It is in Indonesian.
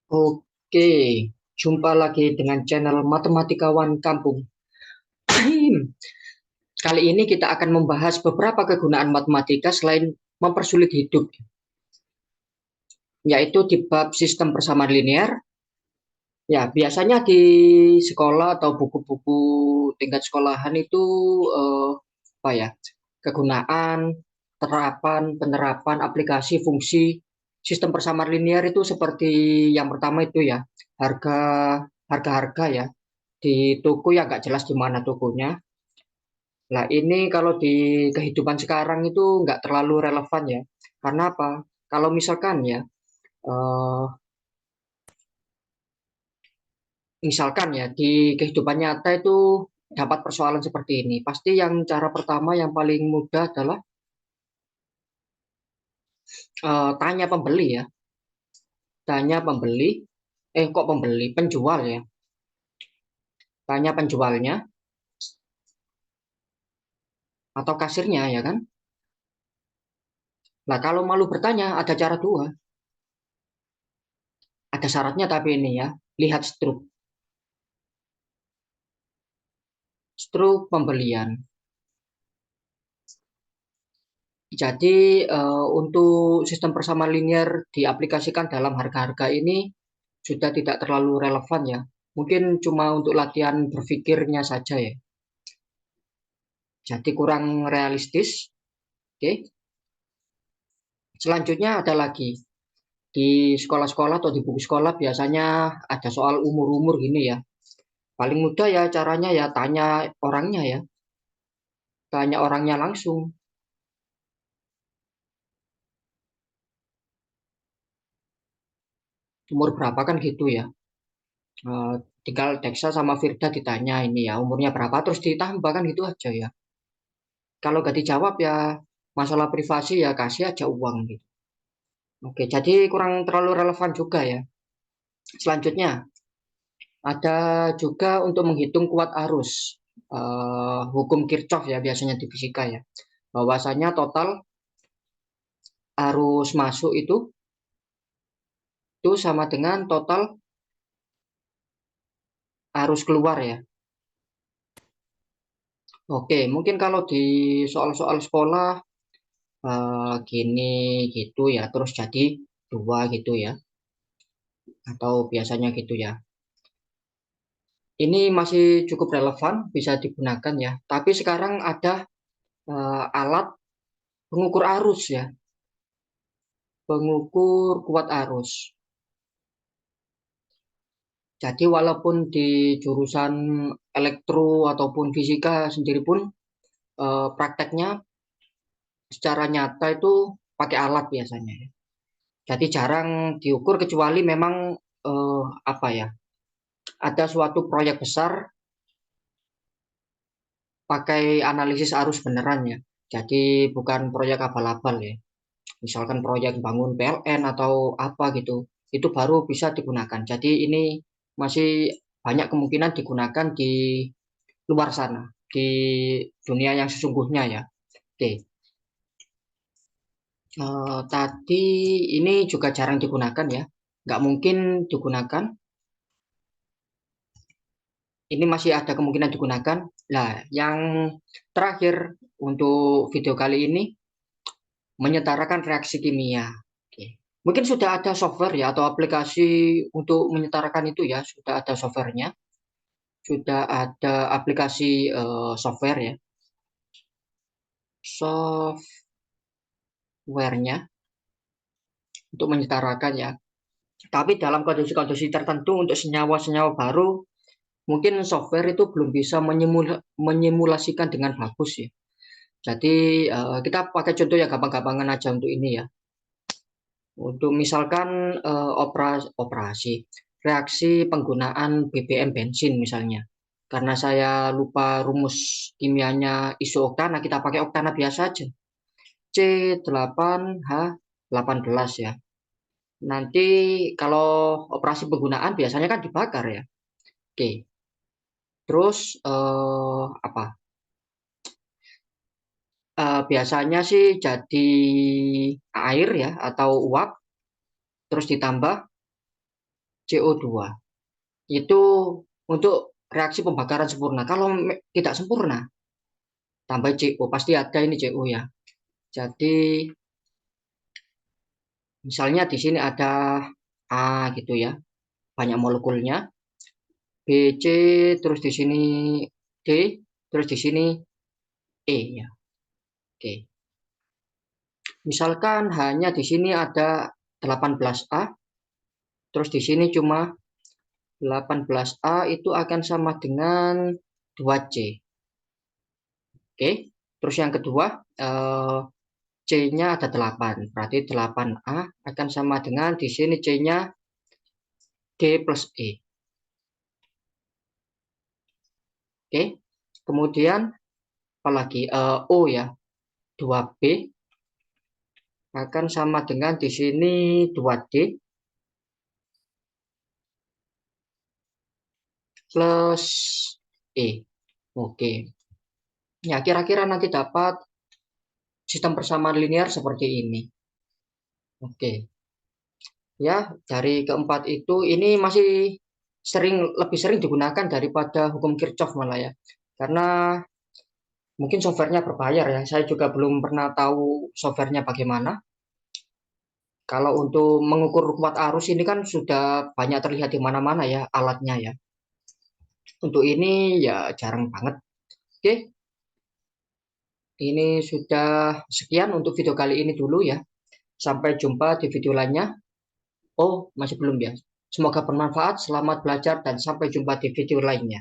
Oke, jumpa lagi dengan channel Matematikawan Kampung. Kali ini kita akan membahas beberapa kegunaan matematika selain mempersulit hidup, yaitu di bab sistem persamaan linear. Ya, biasanya di sekolah atau buku-buku tingkat sekolahan itu apa ya? Kegunaan, terapan, penerapan, aplikasi, fungsi sistem persamaan linear itu seperti yang pertama itu ya, harga harga-harga ya. Di toko ya nggak jelas di mana tokonya. Nah ini kalau di kehidupan sekarang itu nggak terlalu relevan ya. Karena apa? Kalau misalkan ya, eh, misalkan ya di kehidupan nyata itu dapat persoalan seperti ini. Pasti yang cara pertama yang paling mudah adalah tanya pembeli ya. Tanya pembeli, kok pembeli, penjual ya. Tanya penjualnya atau kasirnya ya kan. Nah kalau malu bertanya ada cara dua. Ada syaratnya tapi ini ya. Lihat struk pembelian. Jadi untuk sistem persamaan linear diaplikasikan dalam harga-harga ini sudah tidak terlalu relevan ya. Mungkin cuma untuk latihan berpikirnya saja ya. Jadi kurang realistis. Oke. Selanjutnya ada lagi di sekolah-sekolah atau di buku sekolah biasanya ada soal umur-umur gini ya. Paling mudah ya caranya ya tanya orangnya ya. Tanya orangnya langsung. Umur berapa kan gitu ya. Eh, Tinggal Dexa sama Firda ditanya ini ya umurnya berapa terus ditambah kan gitu aja ya. Kalau nggak dijawab ya masalah privasi ya kasih aja uang gitu. Oke, jadi kurang terlalu relevan juga ya. Selanjutnya ada juga untuk menghitung kuat arus. Hukum Kirchhoff ya biasanya di fisika ya. Bahwasanya total arus masuk itu sama dengan total arus keluar ya. Oke, mungkin kalau di soal-soal sekolah gini gitu ya, terus jadi dua gitu ya, atau biasanya gitu ya. Ini masih cukup relevan, bisa digunakan ya. Tapi sekarang ada alat pengukur arus ya, pengukur kuat arus. Jadi walaupun di jurusan elektro ataupun fisika sendiri pun prakteknya secara nyata itu pakai alat biasanya ya. Jadi jarang diukur kecuali memang apa ya, ada suatu proyek besar pakai analisis arus beneran ya. Jadi bukan proyek abal-abal ya. Misalkan proyek bangun PLN atau apa gitu, itu baru bisa digunakan. Jadi ini masih banyak kemungkinan digunakan di luar sana, di dunia yang sesungguhnya ya. Oke, tadi ini juga jarang digunakan ya, nggak mungkin digunakan. Ini masih ada kemungkinan digunakan. Nah, yang terakhir untuk video kali ini menyetarakan reaksi kimia. Oke. Mungkin sudah ada software ya atau aplikasi untuk menyetarakan itu ya, sudah ada softwarenya, sudah ada aplikasi software ya, softwarenya untuk menyetarakan ya. Tapi dalam kondisi-kondisi tertentu untuk senyawa-senyawa baru, mungkin software itu belum bisa menyimulasikan dengan bagus ya. Jadi kita pakai contoh yang gampang-gampangan aja untuk ini ya. Untuk misalkan operasi reaksi penggunaan BBM bensin misalnya. Karena saya lupa rumus kimianya isoktana, kita pakai oktana biasa aja. C8H18 ya. Nanti kalau operasi penggunaan biasanya kan dibakar ya. Oke. Terus apa? Biasanya sih jadi air ya atau uap terus ditambah CO2. Itu untuk reaksi pembakaran sempurna. Kalau tidak sempurna, tambah CO, pasti ada ini CO ya. Jadi misalnya di sini ada A gitu ya, banyak molekulnya, B, C, terus di sini D, terus di sini E ya. Oke. Misalkan hanya di sini ada 18A, terus di sini cuma 18A itu akan sama dengan 2C. Oke. Terus yang kedua, C-nya ada 8. Berarti 8A akan sama dengan di sini C-nya D plus E. Oke. Kemudian apalagi O ya, 2B akan sama dengan di sini 2D plus E. Oke. Ya, kira-kira nanti dapat sistem persamaan linear seperti ini. Oke. Ya, dari keempat itu ini masih lebih sering digunakan daripada hukum Kirchhoff malah ya. Karena mungkin softwarenya berbayar ya. Saya juga belum pernah tahu softwarenya bagaimana. Kalau untuk mengukur kuat arus ini kan sudah banyak terlihat di mana-mana ya alatnya ya. Untuk ini ya jarang banget. Oke, ini sudah sekian untuk video kali ini dulu ya. Sampai jumpa di video lainnya. Oh, masih belum ya. Semoga bermanfaat, selamat belajar, dan sampai jumpa di video lainnya.